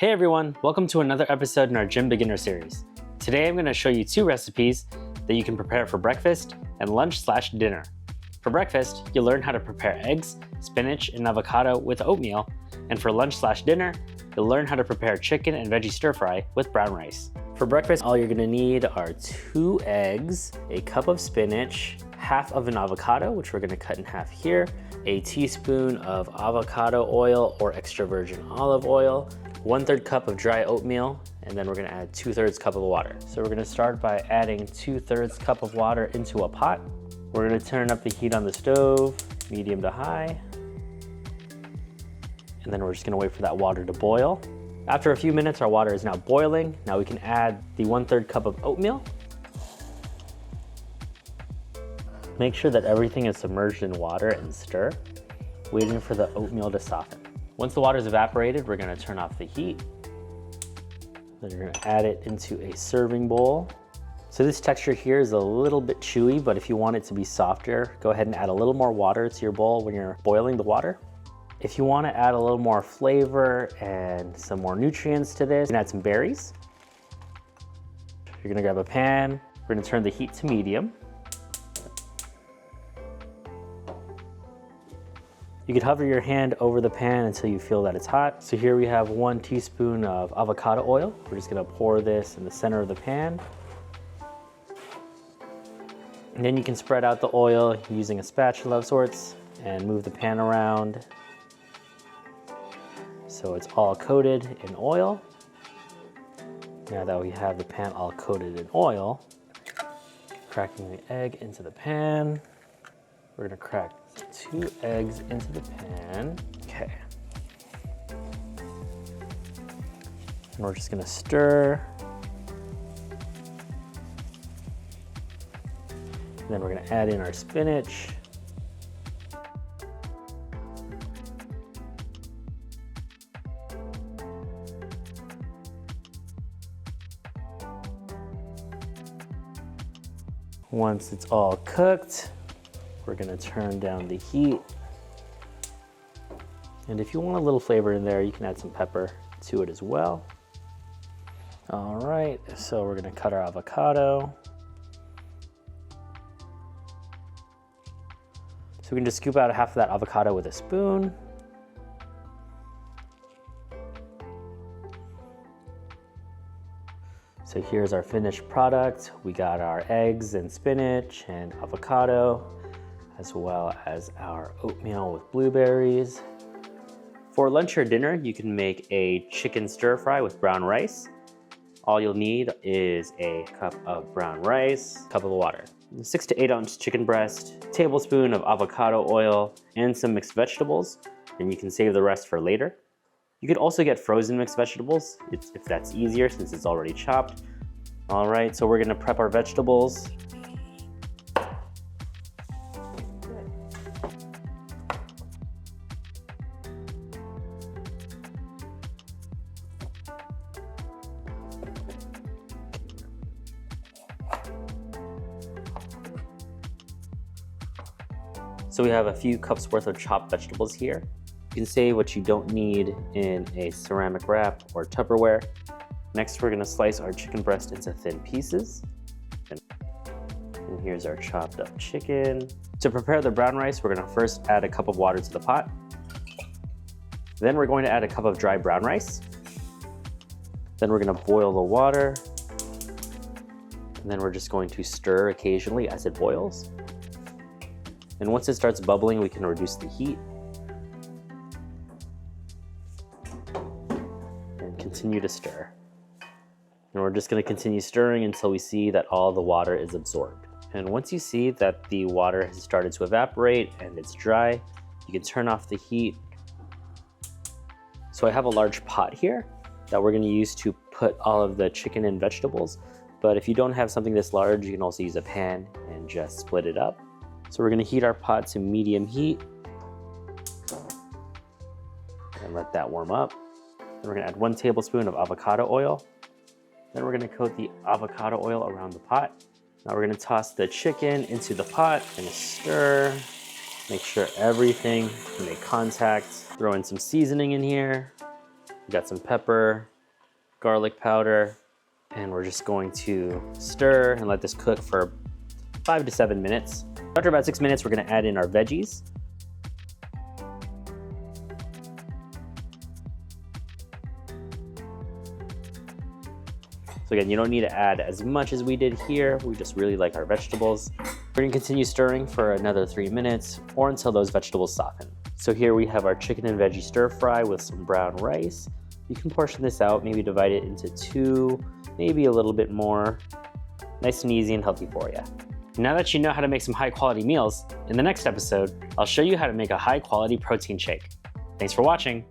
Hey everyone, welcome to another episode in our Gym Beginner series. Today I'm going to show you 2 recipes that you can prepare for breakfast and lunch/dinner. For breakfast, you'll learn how to prepare eggs, spinach, and avocado with oatmeal, and for lunch/dinner, you'll learn how to prepare chicken and veggie stir-fry with brown rice. For breakfast, all you're going to need are 2 eggs, a cup of spinach, half of an avocado, which we're going to cut in half here, a teaspoon of avocado oil or extra virgin olive oil, 1/3 cup of dry oatmeal, and then we're gonna add 2/3 cup of water. So we're gonna start by adding 2/3 cup of water into a pot. We're gonna turn up the heat on the stove, medium to high. And then we're just gonna wait for that water to boil. After a few minutes, our water is now boiling. Now we can add the 1/3 cup of oatmeal. Make sure that everything is submerged in water and stir, waiting for the oatmeal to soften. Once the water is evaporated, we're gonna turn off the heat. Then you're gonna add it into a serving bowl. So this texture here is a little bit chewy, but if you want it to be softer, go ahead and add a little more water to your bowl when you're boiling the water. If you wanna add a little more flavor and some more nutrients to this, you can add some berries. You're gonna grab a pan. We're gonna turn the heat to medium. You can hover your hand over the pan until you feel that it's hot. So here we have 1 teaspoon of avocado oil. We're just gonna pour this in the center of the pan. And then you can spread out the oil using a spatula of sorts and move the pan around so it's all coated in oil. Now that we have the pan all coated in oil, cracking the egg into the pan. We're gonna crack 2 eggs into the pan. Okay. And we're just gonna stir. And then we're gonna add in our spinach. Once it's all cooked, we're gonna turn down the heat. And if you want a little flavor in there, you can add some pepper to it as well. All right, so we're gonna cut our avocado. So we can just scoop out half of that avocado with a spoon. So here's our finished product. We got our eggs and spinach and avocado, as well as our oatmeal with blueberries. For lunch or dinner, you can make a chicken stir fry with brown rice. All you'll need is a cup of brown rice, cup of water, 6 to 8 ounce chicken breast, tablespoon of avocado oil, and some mixed vegetables, and you can save the rest for later. You could also get frozen mixed vegetables if that's easier since it's already chopped. All right, so we're gonna prep our vegetables. So we have a few cups worth of chopped vegetables here. You can save what you don't need in a ceramic wrap or Tupperware. Next, we're gonna slice our chicken breast into thin pieces. And here's our chopped up chicken. To prepare the brown rice, we're gonna first add a cup of water to the pot. Then we're going to add a cup of dry brown rice. Then we're gonna boil the water. And then we're just going to stir occasionally as it boils. And once it starts bubbling, we can reduce the heat. And continue to stir. And we're just gonna continue stirring until we see that all the water is absorbed. And once you see that the water has started to evaporate and it's dry, you can turn off the heat. So I have a large pot here that we're gonna use to put all of the chicken and vegetables. But if you don't have something this large, you can also use a pan and just split it up. So we're gonna heat our pot to medium heat and let that warm up. Then we're gonna add 1 tablespoon of avocado oil. Then we're gonna coat the avocado oil around the pot. Now we're gonna toss the chicken into the pot and stir. Make sure everything can make contact. Throw in some seasoning in here. We got some pepper, garlic powder, and we're just going to stir and let this cook for 5 to 7 minutes. After about 6 minutes, we're gonna add in our veggies. So again, you don't need to add as much as we did here. We just really like our vegetables. We're gonna continue stirring for another 3 minutes or until those vegetables soften. So here we have our chicken and veggie stir fry with some brown rice. You can portion this out, maybe divide it into 2, maybe a little bit more. Nice and easy and healthy for you. Now that you know how to make some high quality meals, in the next episode, I'll show you how to make a high quality protein shake. Thanks for watching.